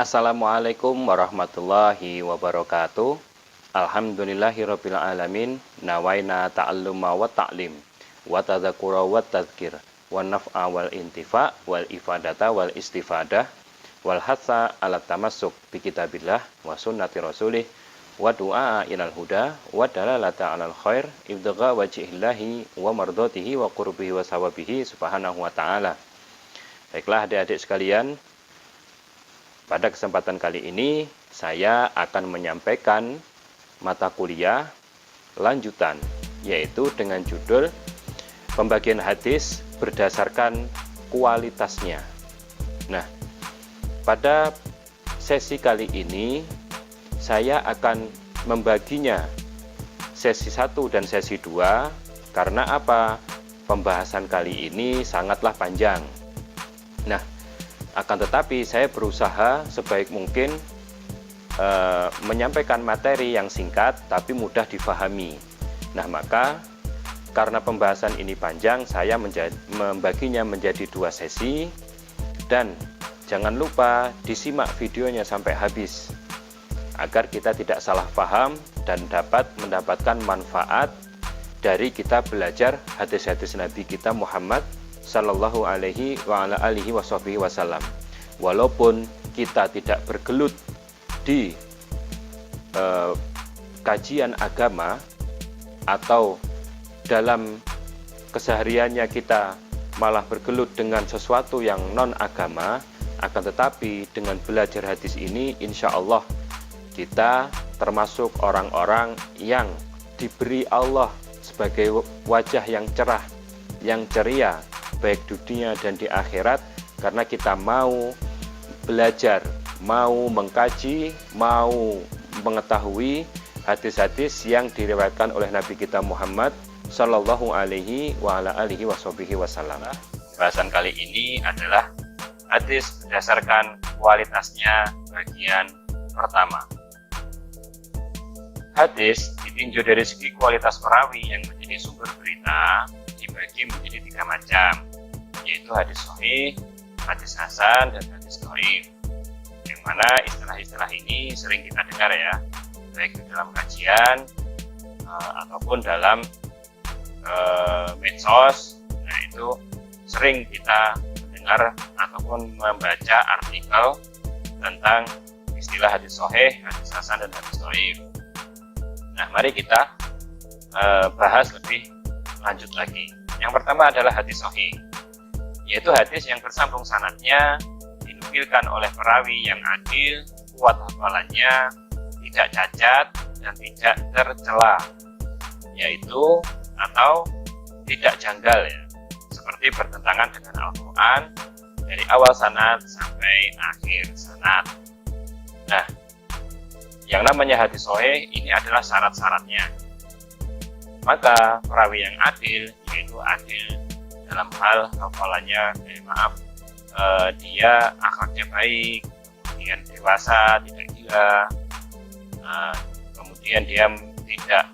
Assalamualaikum warahmatullahi wabarakatuh. Alhamdulillahirabbil alamin. Nawaina ta'alluma wa ta'lim wa tadzakura wa tadzkir wa naf'a wal intifa wal ifadata wal istifadah wal hatsa ala tamassuk bi kitabillah wa sunnati rasulih wa du'a ilal huda wa dalalata alal khair ibtigha wajhillahi wa mardatihi wa qurbihi wa sawabihi subhanahu wa ta'ala. Baiklah adik-adik sekalian, pada kesempatan kali ini saya akan menyampaikan mata kuliah lanjutan, yaitu dengan judul pembagian hadis berdasarkan kualitasnya. Nah, pada sesi kali ini saya akan membaginya sesi 1 dan sesi 2 karena apa? Pembahasan kali ini sangatlah panjang. Nah, akan tetapi saya berusaha sebaik mungkin menyampaikan materi yang singkat tapi mudah difahami. Nah, maka karena pembahasan ini panjang, saya membaginya menjadi 2 sesi, dan jangan lupa disimak videonya sampai habis agar kita tidak salah paham dan dapat mendapatkan manfaat dari kita belajar hadis-hadis Nabi kita Muhammad Sallallahu alaihi wa ala alihi wasallam. Walaupun kita tidak bergelut di kajian agama atau dalam kesehariannya kita malah bergelut dengan sesuatu yang non agama, akan tetapi dengan belajar hadis ini insya Allah kita termasuk orang-orang yang diberi Allah sebagai wajah yang cerah, yang ceria, baik dunia dan di akhirat, karena kita mau belajar, mau mengkaji, mau mengetahui hadis-hadis yang diriwayatkan oleh Nabi kita Muhammad Sallallahu alaihi wa ala alihi wasallam. Bahasan kali ini adalah hadis berdasarkan kualitasnya bagian pertama. Hadis ditinjau dari segi kualitas perawi yang menjadi sumber berita dibagi menjadi 3 macam, yaitu hadis sahih, hadis hasan, dan hadis dhaif. Yang mana istilah-istilah ini sering kita dengar ya, baik di dalam kajian ataupun dalam medsos. Nah, itu sering kita mendengar ataupun membaca artikel tentang istilah hadis sahih, hadis hasan, dan hadis dhaif. Nah, mari kita bahas lebih lanjut lagi. Yang pertama adalah hadis sahih, yaitu hadis yang bersambung sanadnya, dinukilkan oleh perawi yang adil, kuat hafalannya, tidak cacat dan tidak tercela, yaitu atau tidak janggal ya, seperti bertentangan dengan Al-Quran dari awal sanad sampai akhir sanad. Nah, yang namanya hadis sahih ini adalah syarat-syaratnya. Maka perawi yang adil, yaitu adil dalam hal hafalannya, dia akhlaknya baik, kemudian dewasa, tidak gila, kemudian dia tidak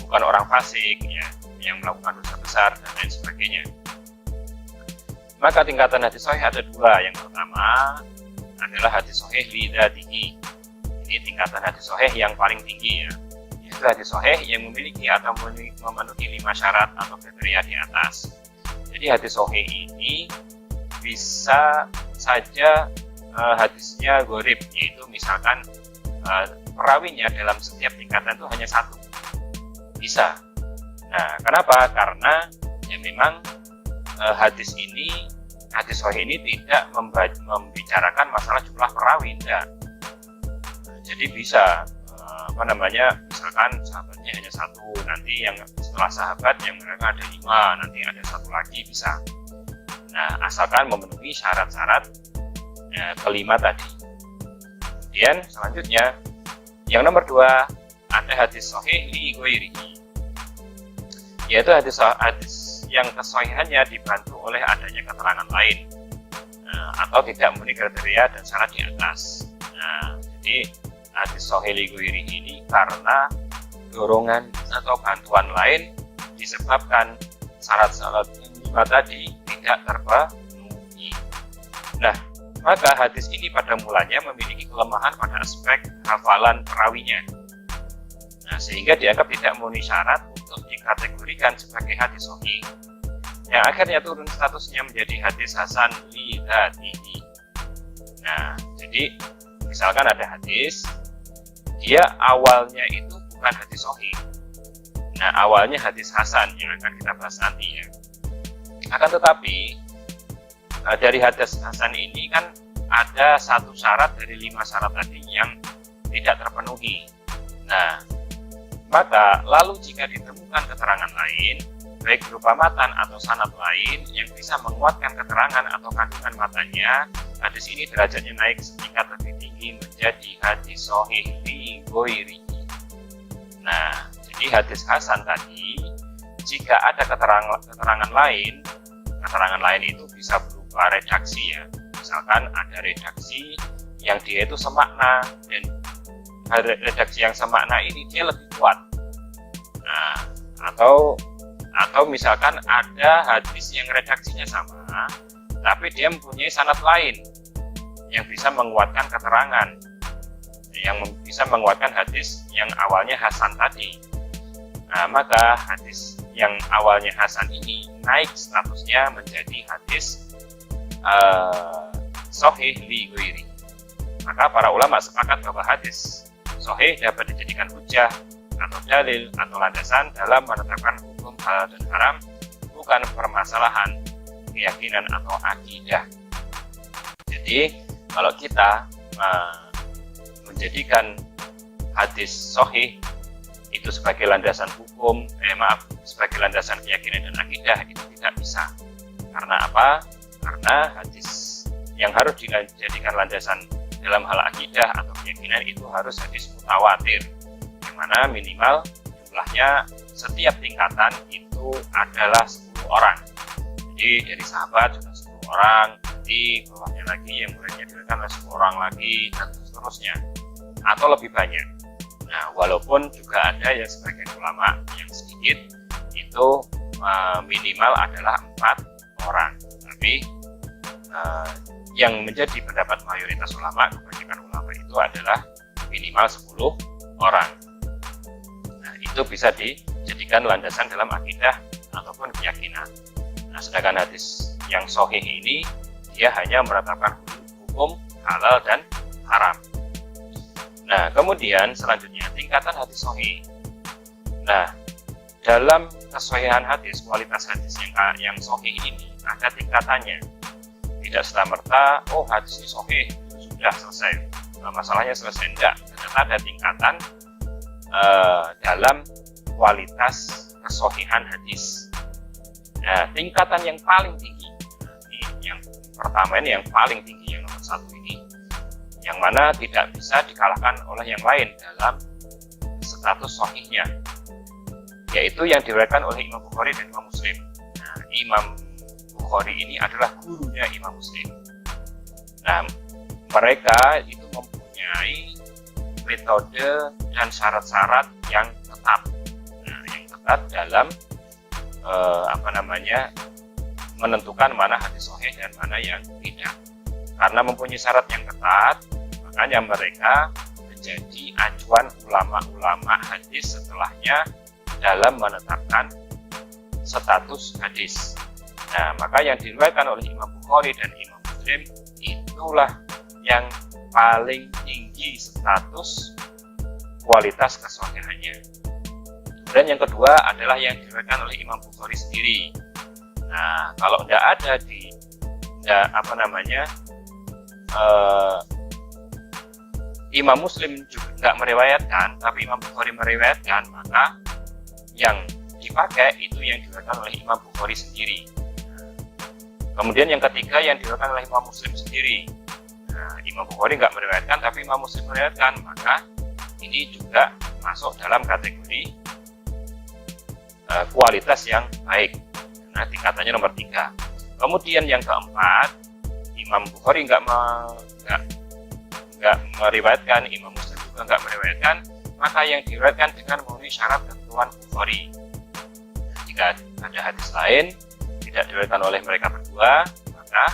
bukan orang fasik ya, yang melakukan dosa besar dan lain sebagainya. Maka tingkatan hadis sahih ada 2. Yang pertama adalah hadis sahih li dzatihi. Ini tingkatan hadis sahih yang paling tinggi ya, yaitu hadis sahih yang memiliki atau memenuhi 5 syarat atau kriteria di atas. Jadi hadis sahih ini bisa saja hadisnya gharib, yaitu misalkan perawinya dalam setiap tingkatan itu hanya 1, bisa. Nah, kenapa? Karena ya memang hadis sahih ini tidak membicarakan masalah jumlah perawi, enggak. Jadi bisa misalkan sahabatnya hanya 1, nanti yang setelah sahabat yang mereka ada 5, nanti ada 1 lagi, bisa. Nah, asalkan memenuhi syarat-syarat kelima tadi. Kemudian selanjutnya yang nomor 2 ada hadis sahih li ghairihi, yaitu hadis yang kesahihannya dibantu oleh adanya keterangan lain atau tidak memenuhi kriteria dan syarat di atas. Nah, jadi hadis sahih li ghairihi ini karena dorongan atau bantuan lain disebabkan syarat-syarat 5 tadi tidak terpenuhi. Nah, Maka hadis ini pada mulanya memiliki kelemahan pada aspek hafalan perawinya. Nah, sehingga dianggap tidak memenuhi syarat untuk dikategorikan sebagai hadis sahih, yang akhirnya turun statusnya menjadi hadis hasan li dzatihi. Nah, jadi misalkan ada hadis, dia awalnya itu bukan hadis sahih. Nah, awalnya hadis hasan yang akan kita bahas nanti ya. Akan tetapi dari hadis hasan ini kan ada satu syarat dari 5 syarat tadi yang tidak terpenuhi. Nah, maka lalu jika ditemukan keterangan lain, baik berupa matan atau sanad lain yang bisa menguatkan keterangan atau kandungan matanya, hadis ini derajatnya naik setingkat lebih tinggi menjadi hadis sahih li ghairihi. Nah, jadi hadis hasan tadi, jika ada keterangan lain, keterangan lain itu bisa berupa redaksi ya. Misalkan ada redaksi yang dia itu semakna, dan redaksi yang semakna ini dia lebih kuat. Nah, atau misalkan ada hadis yang redaksinya sama, tapi dia mempunyai sanad lain yang bisa menguatkan keterangan, yang bisa menguatkan hadis yang awalnya hasan tadi. Nah, maka hadis yang awalnya hasan ini naik statusnya menjadi hadis sahih li ghairi. Maka para ulama sepakat bahwa hadis sahih dapat dijadikan hujjah atau dalil atau landasan dalam menetapkan hukum halal dan haram, bukan permasalahan keyakinan atau akidah. Jadi kalau kita menjadikan hadis sahih itu sebagai landasan hukum, sebagai landasan keyakinan dan akidah, itu tidak bisa. Karena apa? Karena hadis yang harus dijadikan landasan dalam hal akidah atau keyakinan itu harus hadis mutawatir, yang mana minimal jumlahnya setiap tingkatan itu adalah 10 orang. Jadi dari sahabat sudah 10 orang, nanti bawahnya lagi yang muridnya diriwayatkan oleh 10 orang lagi, dan seterusnya, atau lebih banyak. Nah, walaupun juga ada yang sebagian ulama yang sedikit itu minimal adalah 4 orang, tapi yang menjadi pendapat mayoritas ulama, kebanyakan ulama itu adalah minimal 10 orang. Nah, itu bisa dijadikan landasan dalam akidah ataupun keyakinan. Nah, sedangkan hadis yang sahih ini dia hanya menetapkan hukum halal dan haram. Nah, kemudian selanjutnya tingkatan hadis sahih. Nah, dalam kesahihan hadis, kualitas hadis yang sahih ini ada tingkatannya. Tidak serta-merta, oh hadis ini sahih, itu sudah selesai, masalahnya selesai. Enggak, ternyata ada tingkatan dalam kualitas kesahihan hadis. Nah, tingkatan yang paling tinggi, ini yang pertama ini yang paling tinggi, yang nomor 1 ini, yang mana tidak bisa dikalahkan oleh yang lain dalam status sahihnya, yaitu yang diriwayatkan oleh Imam Bukhari dan Imam Muslim. Nah, Imam Bukhari ini adalah gurunya Imam Muslim. Nah, mereka itu mempunyai metode dan syarat-syarat yang ketat. Nah, yang ketat dalam menentukan mana hadis sahih dan mana yang tidak. Karena mempunyai syarat yang ketat, makanya mereka menjadi acuan ulama-ulama hadis setelahnya dalam menetapkan status hadis. Nah, maka yang diriwayatkan oleh Imam Bukhari dan Imam Muslim itulah yang paling tinggi status kualitas kesahihannya. Dan yang kedua adalah yang diriwayatkan oleh Imam Bukhari sendiri. Nah, kalau tidak ada Imam Muslim juga nggak meriwayatkan, tapi Imam Bukhari meriwayatkan, maka yang dipakai itu yang diriwayatkan oleh Imam Bukhari sendiri. Kemudian yang ketiga yang diriwayatkan oleh Imam Muslim sendiri. Nah, Imam Bukhari nggak meriwayatkan, tapi Imam Muslim meriwayatkan, maka ini juga masuk dalam kategori kualitas yang baik. Nah, tingkatannya nomor 3. Kemudian yang keempat, Imam Bukhari nggak meriwayatkan, Imam Muslim juga nggak meriwayatkan, maka yang diriwayatkan dengan memenuhi syarat ketentuan Bukhari. Jika ada hadis lain tidak diriwayatkan oleh mereka berdua, maka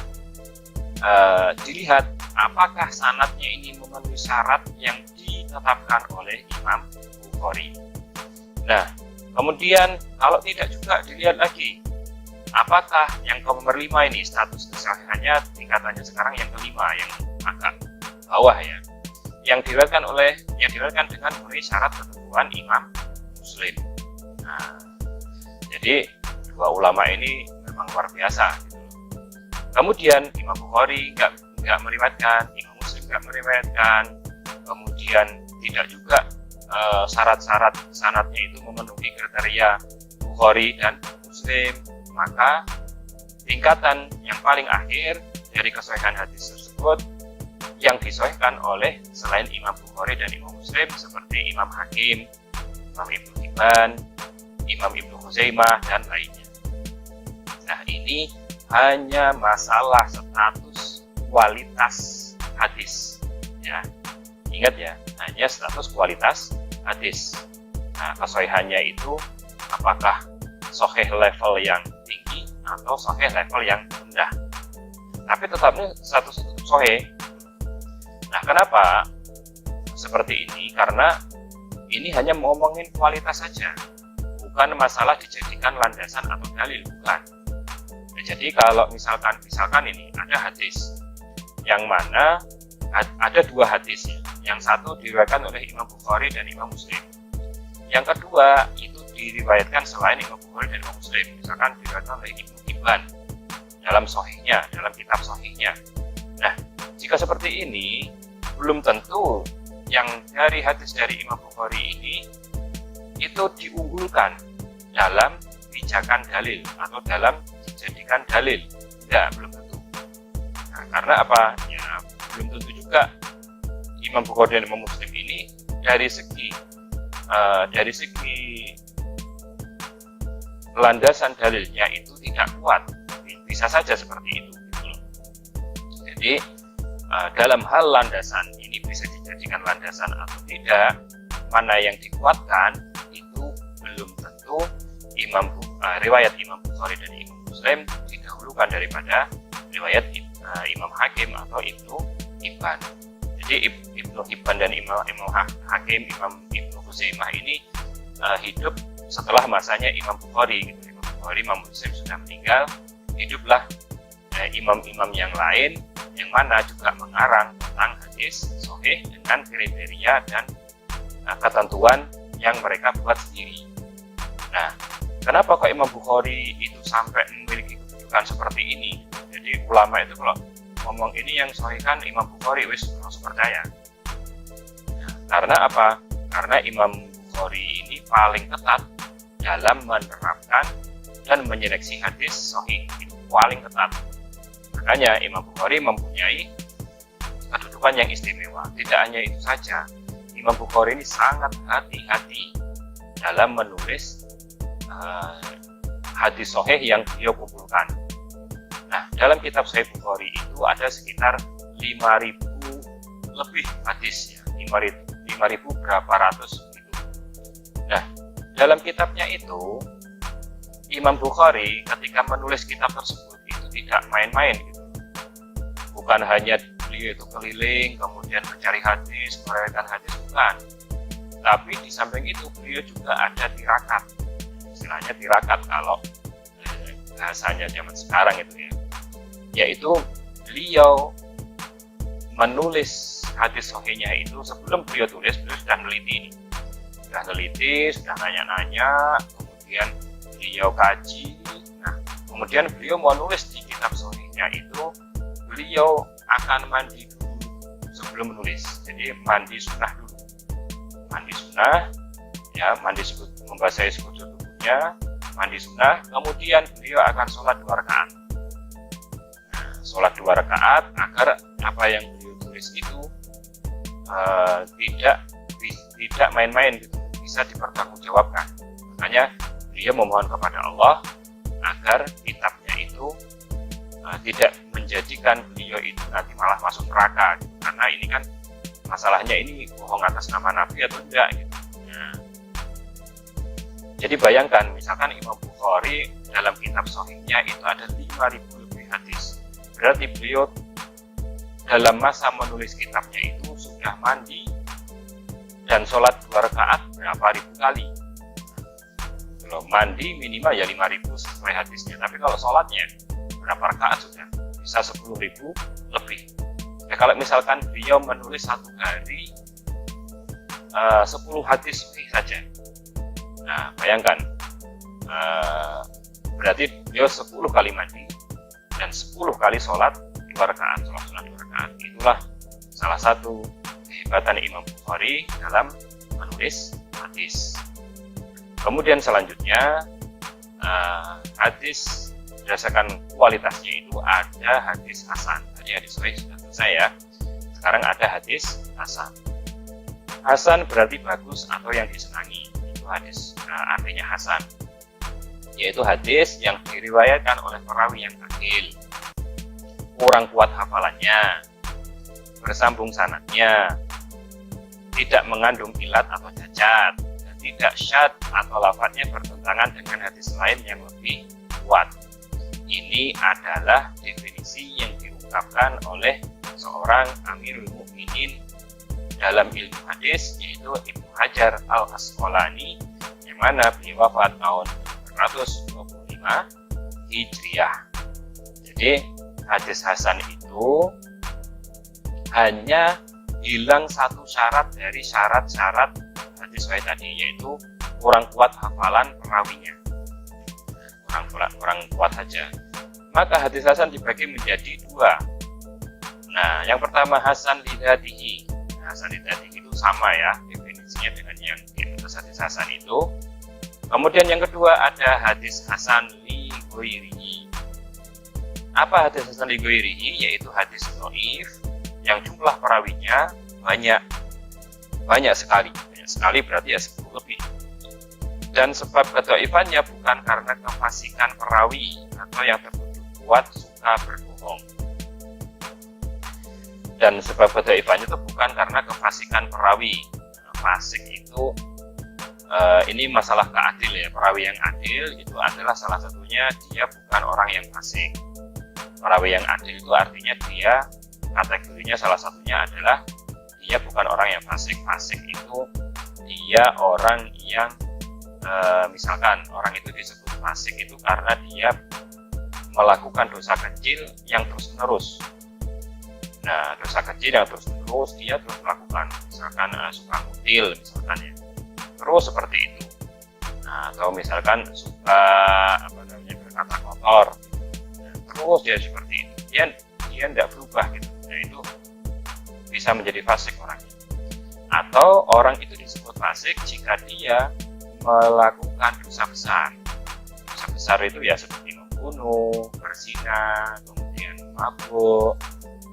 dilihat apakah sanadnya ini memenuhi syarat yang ditetapkan oleh Imam Bukhari. Nah, kemudian kalau tidak juga dilihat lagi apakah yang nomor 5 ini status kesahihannya tingkatannya sekarang yang kelima, yang agak bawah ya, yang diriwayatkan dengan memenuhi syarat ketentuan Imam Muslim. Nah, jadi dua ulama ini memang luar biasa gitu. Kemudian Imam Bukhari nggak meriwayatkan, Imam Muslim nggak meriwayatkan, kemudian tidak juga syarat-syarat sanadnya itu memenuhi kriteria Bukhari dan Muslim, maka tingkatan yang paling akhir dari kesahihan hadis tersebut yang disahihkan oleh selain Imam Bukhari dan Imam Muslim seperti Imam Hakim, Imam Ibnu Hibban, Imam Ibnu Khuzaimah dan lainnya. Nah, ini hanya masalah status kualitas hadis ya. Ingat ya, hanya status kualitas hadis. Nah, kesahihannya itu apakah sahih level yang tinggi atau sahih level yang rendah. Tapi tetapnya status itu tetap sahih. Nah, kenapa seperti ini? Karena ini hanya ngomongin kualitas saja, bukan masalah dijadikan landasan atau dalil, bukan. Nah, jadi kalau misalkan ini ada hadis yang mana ada dua hadis ya. Yang satu diriwayatkan oleh Imam Bukhari dan Imam Muslim. Yang kedua itu diriwayatkan selain Imam Bukhari dan Imam Muslim. Misalkan diriwayatkan oleh Ibnu Hibban dalam sahihnya, dalam kitab sahihnya. Nah, jika seperti ini, belum tentu yang dari hadis dari Imam Bukhari ini itu diunggulkan dalam pijakan dalil atau dalam dijadikan dalil. Tidak, belum tentu. Nah, karena apa? Ya, belum tentu juga Imam Bukhari dan Imam Muslim ini dari segi landasan dalilnya itu tidak kuat. Bisa saja seperti itu. Jadi dalam hal landasan ini bisa dijadikan landasan atau tidak, mana yang dikuatkan itu belum tentu riwayat Imam Bukhari dan Imam Muslim didahulukan daripada riwayat Imam Hakim atau Ibnu Hibban. Jadi Ibnu Hibban dan Imam Hakim, Imam Ibnu Khuzaimah ini hidup setelah masanya Imam Bukhari. Gitu. Imam Bukhari, Imam Muslim sudah meninggal, hiduplah imam-imam yang lain yang mana juga mengarang tentang hadis sahih dengan kriteria dan ketentuan yang mereka buat sendiri. Nah, kenapa kok Imam Bukhari itu sampai memiliki kedudukan seperti ini? Jadi ulama itu kalau ngomong ini yang sahihkan Imam Bukhari wis langsung percaya. Nah, karena apa? Karena Imam Bukhari ini paling ketat dalam menerapkan dan menyeleksi hadis sahih, itu paling ketat. Makanya Imam Bukhari mempunyai kedudukan yang istimewa. Tidak hanya itu saja, Imam Bukhari ini sangat hati-hati dalam menulis hadis sahih yang beliau kumpulkan. Nah, dalam kitab Sahih Bukhari itu ada sekitar 5.000 lebih hadis ya, 5.000 berapa ratus gitu. Nah, dalam kitabnya itu Imam Bukhari ketika menulis kitab tersebut itu tidak main-main gitu. Bukan hanya beliau itu keliling kemudian mencari hadis, meriwayatkan hadis, bukan. Tapi di samping itu beliau juga ada tirakat. Istilahnya tirakat kalau bahasanya zaman sekarang itu ya. Yaitu beliau menulis hadis sahihnya itu sebelum beliau tulis, beliau sudah meneliti, sudah nanya-nanya, kemudian beliau kaji. Nah, kemudian beliau mau nulis di kitab sahihnya itu, beliau akan mandi dulu sebelum menulis. Jadi mandi sunnah dulu, mandi sunnah, ya, membasahi sekujur tubuhnya, mandi sunnah. Kemudian beliau akan sholat 2 rakaat. Sholat 2 rakaat agar apa yang beliau tulis itu tidak main-main gitu, bisa dipertanggungjawabkan. Makanya beliau memohon kepada Allah agar kitabnya itu tidak menjadikan beliau itu nanti malah masuk neraka gitu. Karena ini kan masalahnya ini bohong atas nama Nabi atau enggak gitu. Nah, jadi bayangkan misalkan Imam Bukhari dalam kitab sahihnya itu ada 5.000 lebih hadis. Berarti beliau dalam masa menulis kitabnya itu sudah mandi dan sholat 2 rakaat berapa ribu kali. Kalau mandi minimal ya 5.000 sesuai hadisnya, tapi kalau sholatnya berapa rakaat sudah bisa 10.000 lebih. Ya, kalau misalkan beliau menulis satu hari 10 hadis saja, nah bayangkan berarti beliau 10 kali mandi dan 10 kali sholat 2 rakaat, sholat 2 rakaat. Itulah salah satu kehebatan Imam Bukhari dalam menulis hadis. Kemudian selanjutnya hadis berdasarkan kualitasnya itu ada hadis hasan. Tadi hadis sahih sudah selesai ya. Sekarang ada hadis hasan. Hasan berarti bagus atau yang disenangi. Itu hadis artinya hasan. Yaitu hadis yang diriwayatkan oleh perawi yang adil, kurang kuat hafalannya, bersambung sanadnya, tidak mengandung ilat atau cacat, dan tidak syad atau lafadznya bertentangan dengan hadis lain yang lebih kuat. Ini adalah definisi yang diungkapkan oleh seorang Amirul Mukminin dalam ilmu hadis, yaitu Ibnu Hajar Al-Asqalani, yang mana beliau wafat tahun 125 Hijriah. Jadi hadis hasan itu hanya hilang satu syarat dari syarat-syarat hadis sahih tadi, yaitu kurang kuat hafalan perawinya, kurang kuat saja. Maka hadis hasan dibagi menjadi dua. Nah, yang pertama hasan lidzatihi. Hasan lidzatihi itu sama ya definisinya dengan yang di atas hadis hasan itu. Kemudian yang kedua ada hadis hasan li ghairihi. Apa hadis hasan li ghairihi? Yaitu hadis dhaif yang jumlah perawinya banyak sekali. Banyak sekali berarti ya 10 lebih. Dan sebab kedhaifannya bukan karena kefasikan perawi atau yang tertuduh kuat suka berbohong. Dan sebab kedhaifannya itu bukan karena kefasikan perawi. Fasik itu ini masalah keadil ya. Perawi yang adil itu adalah salah satunya dia bukan orang yang fasik. Perawi yang adil itu artinya dia kategorinya salah satunya adalah dia bukan orang yang fasik. Fasik itu dia orang yang misalkan orang itu disebut fasik itu karena dia melakukan dosa kecil yang terus-menerus. Nah, dosa kecil yang terus-menerus dia terus melakukan, misalkan suka ngutil misalkan ya, terus seperti itu. Nah, atau misalkan suka berkata kotor, nah, terus dia seperti itu. Dia tidak berubah gitu. Nah, itu bisa menjadi fasik orangnya. Atau orang itu disebut fasik jika dia melakukan dosa besar. Dosa besar itu ya seperti membunuh, berzina, kemudian mabuk,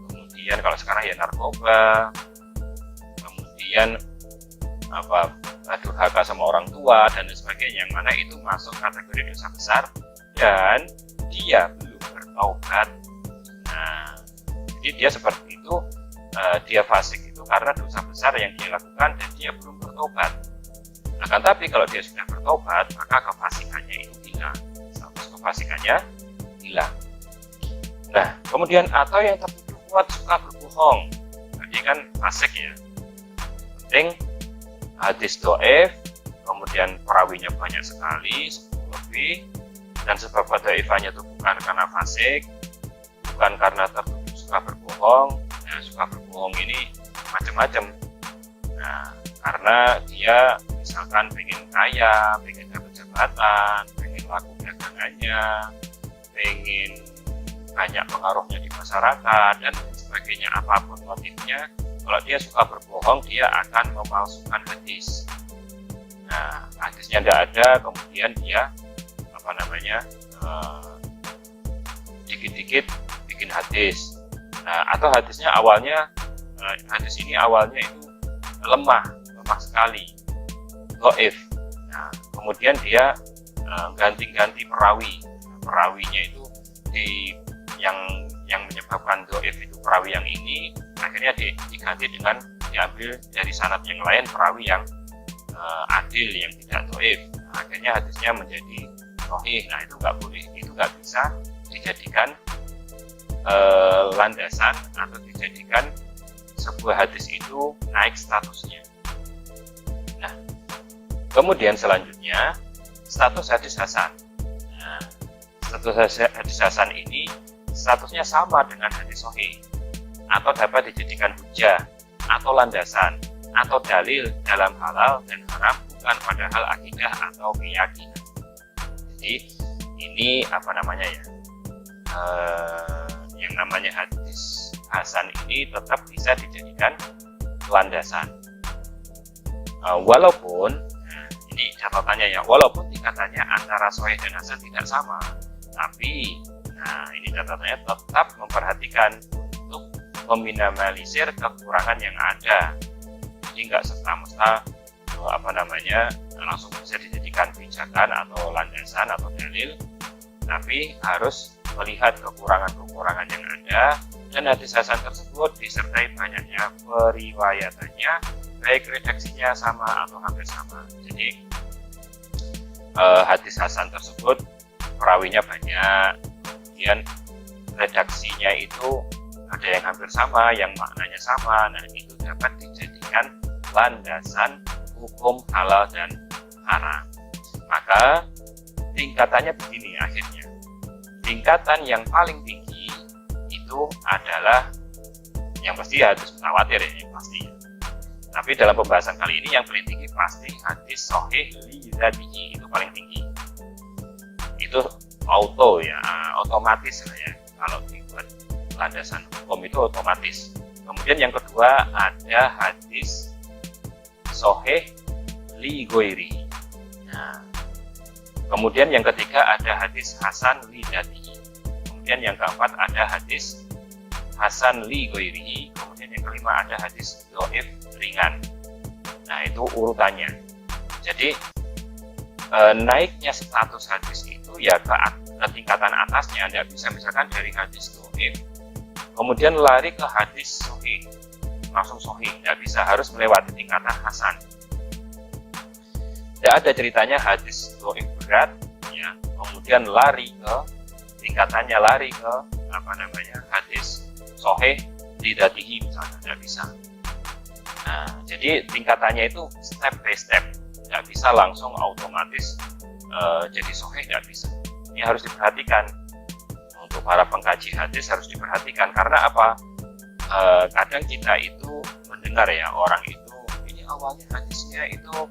kemudian kalau sekarang ya narkoba, kemudian durhaka sama orang tua dan sebagainya, yang mana itu masuk kategori dosa besar dan dia belum bertaubat. Nah, jadi dia seperti itu, dia fasik itu karena dosa besar yang dia lakukan dan dia belum bertobat. Akan tapi kalau dia sudah bertobat, maka kefasikannya itu hilang, status kefasikannya hilang. Nah, kemudian atau yang tertuduh kuat suka berbohong, jadi kan fasik ya. Penting hadis dhaif, kemudian perawinya banyak sekali, 10 lebih, dan sebab dhaifannya itu bukan karena fasik, bukan karena tertuduh suka berbohong. Nah, suka berbohong ini macam-macam. Nah, karena dia misalkan pengen kaya, pengen dapat jabatan, pengen laku dagangannya, pengen banyak pengaruhnya di masyarakat dan sebagainya, apapun motifnya, kalau dia suka berbohong dia akan memalsukan hadis. Nah, hadisnya tidak ada, kemudian dia dikit-dikit bikin hadis. Nah, atau hadisnya awalnya hadis ini awalnya itu lemah sekali, dhaif. Nah, kemudian dia ganti-ganti perawi. Perawinya itu yang menyebabkan dhaif itu perawi yang ini, akhirnya diganti dengan diambil dari sanad yang lain perawi yang adil yang tidak dhaif. Nah, akhirnya hadisnya menjadi sahih. Nah, itu nggak boleh, itu nggak bisa dijadikan landasan atau dijadikan sebuah hadis itu naik statusnya. Nah, kemudian selanjutnya status hadis hasan. Nah, status hadis hasan ini statusnya sama dengan hadis sahih atau dapat dijadikan hujah atau landasan atau dalil dalam halal dan haram, bukan pada hal akidah atau keyakinan. Jadi ini apa namanya ya, yang namanya hadis hasan ini tetap bisa dijadikan landasan, walaupun ini catatannya ya, walaupun tingkatannya antara sahih dan hasan tidak sama, tapi ini catatannya tetap memperhatikan untuk meminimalisir kekurangan yang ada. Jadi nggak serta-merta langsung bisa dijadikan pijakan atau landasan atau dalil, tapi harus melihat kekurangan-kekurangan yang ada, dan hadis hasan tersebut disertai banyaknya periwayatannya, baik redaksinya sama atau hampir sama. Jadi hadis hasan tersebut perawinya banyak, kemudian redaksinya itu ada yang hampir sama, yang maknanya sama. Nah, itu dapat dijadikan landasan hukum halal dan haram. Maka tingkatannya begini akhirnya. Tingkatan yang paling tinggi itu adalah yang pasti hadis mutawatir ya, yang pasti. Tapi dalam pembahasan kali ini yang paling tinggi pasti hadis sahih li dzatihi, itu paling tinggi. Itu auto ya, otomatis lah ya, kalau dibuat landasan hukum itu otomatis. Kemudian yang kedua ada hadis sahih li ghairihi. Nah, kemudian yang ketiga ada hadis hasan li dzatihi. Kemudian yang keempat ada hadis hasan li ghairihi. Kemudian yang kelima ada hadis dhaif ringan. Nah, itu urutannya. Jadi naiknya status hadis itu ya ke tingkatan atasnya. Anda bisa misalkan dari hadis dhaif kemudian lari ke hadis sahih, langsung sahih, tidak bisa, harus melewati tingkatan hasan. Tidak ada ceritanya hadis dhaif berat ya, kemudian lari ke tingkatannya, lari ke hadis sahih li dzatihi misalnya, tidak bisa. Nah, jadi tingkatannya itu step by step, tidak bisa langsung otomatis jadi sahih, tidak bisa. Ini harus diperhatikan. Untuk para pengkaji hadis harus diperhatikan, karena apa? Kadang kita itu mendengar ya, orang itu ini awalnya hadisnya itu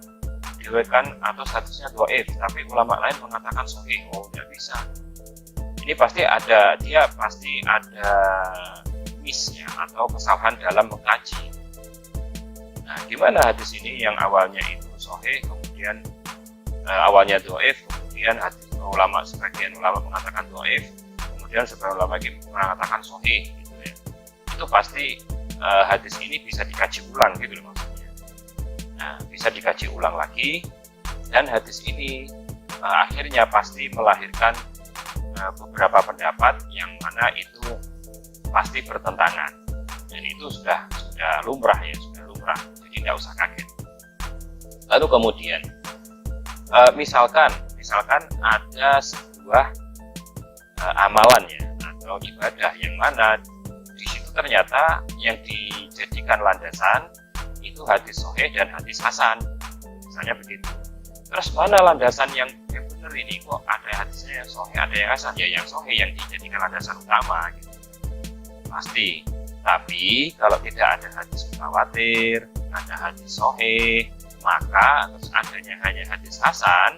diriwayatkan atau statusnya dhaif, tapi ulama lain mengatakan sahih. Oh, tidak bisa. Ini pasti ada miss ya, atau kesalahan dalam mengkaji. Nah, gimana hadis ini yang awalnya itu sahih, kemudian awalnya dhaif, kemudian sebagian ulama mengatakan dhaif, kemudian sebagian ulama mengatakan sahih gitu ya. Itu pasti hadis ini bisa dikaji ulang gitu loh maksudnya. Nah, bisa dikaji ulang lagi, dan hadis ini akhirnya pasti melahirkan beberapa pendapat yang mana itu pasti bertentangan. Dan itu sudah lumrah ya, sudah lumrah. Jadi tidak usah kaget. Lalu kemudian misalkan ada sebuah amalan ya, atau ibadah yang mana di situ ternyata yang dijadikan landasan itu hadis sahih dan hadis hasan, misalnya begitu. Terus mana landasan yang benar ini, kok ada hadisnya yang sahih ada yang hasan? Ya yang sahih yang dijadikan landasan utama gitu. Pasti. Tapi kalau tidak ada hadis mutawatir, ada hadis sahih, maka terus adanya hanya hadis hasan,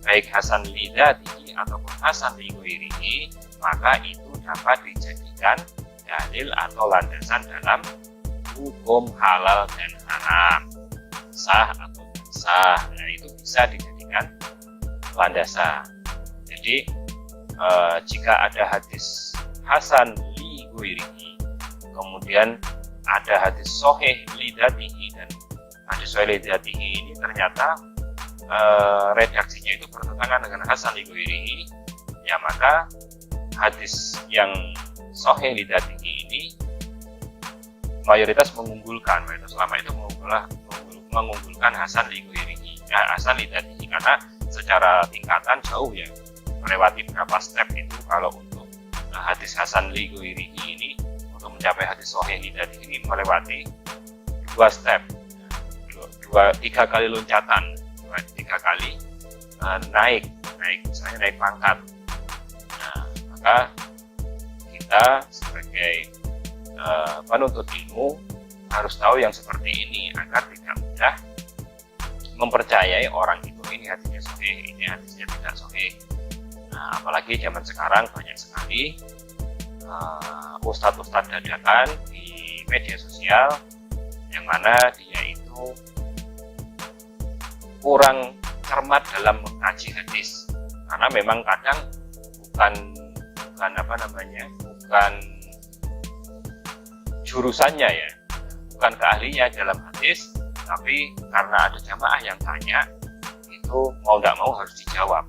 baik hasan li dzatihi ataupun hasan li ghairihi, maka itu dapat dijadikan dalil atau landasan dalam hukum halal dan haram, sah atau tidak sah. Nah, itu bisa dijadikan landasan. Jadi jika ada hadis hasan li ghairihi, kemudian ada hadis sahih li dzatihi, dan hadis sahih li dzatihi ini ternyata redaksinya itu bertentangan dengan hasan li ghairihi, ya maka hadis yang sahih li dzatihi ini mayoritas ulama itu mengunggulkan hasan li ghairihi, hasan li dzatihi, karena secara tingkatan jauh ya, melewati beberapa step itu kalau untuk hadis hasan li ghairihi ini, untuk mencapai hadis sahih li dzatihi ini melewati 2 step, 3 kali loncatan, 3 kali naik misalnya naik pangkat. Nah, maka kita sebagai penuntut ilmu harus tahu yang seperti ini agar tidak mudah mempercayai orang itu ini hadisnya sahih, ini hadisnya tidak sahih. Nah, apalagi zaman sekarang banyak sekali ustadz-ustadz dadakan di media sosial yang mana dia itu kurang cermat dalam mengkaji hadis, karena memang kadang bukan jurusannya ya, bukan keahlinya dalam hadis, tapi karena ada jamaah yang tanya, itu mau tidak mau harus dijawab.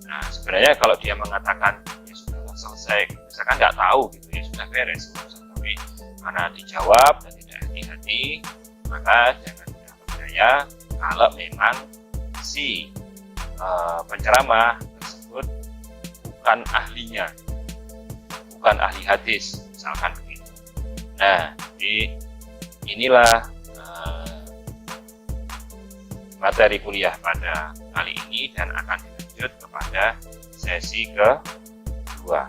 Nah, sebenarnya kalau dia mengatakan ya sudah selesai, misalkan nggak tahu gitu, ya sudah beres, tapi karena dijawab dan tidak hati-hati, maka jangan mudah percaya kalau memang si penceramah tersebut bukan ahlinya, bukan ahli hadis, misalkan begitu. Nah, jadi inilah materi kuliah pada kali ini, dan akan dilanjut kepada sesi kedua.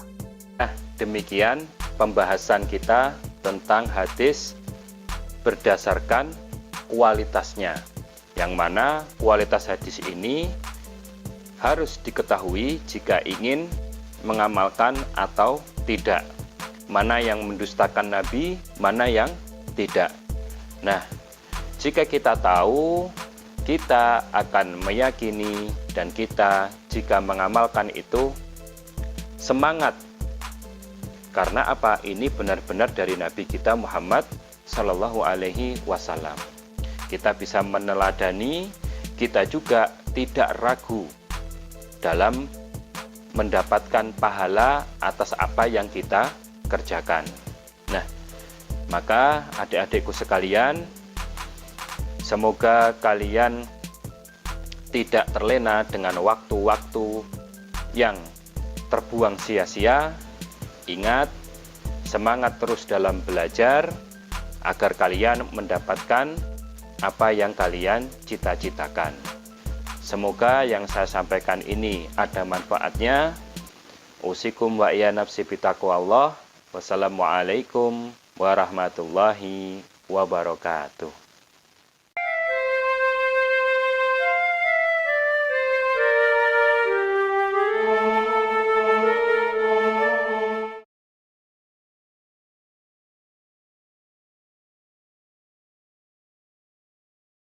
Nah, demikian pembahasan kita tentang hadis berdasarkan kualitasnya, yang mana kualitas hadis ini harus diketahui jika ingin mengamalkan atau tidak, mana yang mendustakan Nabi, mana yang tidak. Nah, jika kita tahu, kita akan meyakini, dan kita jika mengamalkan itu semangat. Karena apa? Ini benar-benar dari Nabi kita Muhammad Sallallahu Alaihi Wasallam. Kita bisa meneladani, kita juga tidak ragu dalam mendapatkan pahala atas apa yang kita kerjakan. Nah, maka adik-adikku sekalian, semoga kalian tidak terlena dengan waktu-waktu yang terbuang sia-sia. Ingat, semangat terus dalam belajar agar kalian mendapatkan apa yang kalian cita-citakan. Semoga yang saya sampaikan ini ada manfaatnya. Usikum wa iya nafsi bitaqwallah. Wassalamualaikum warahmatullahi wabarakatuh.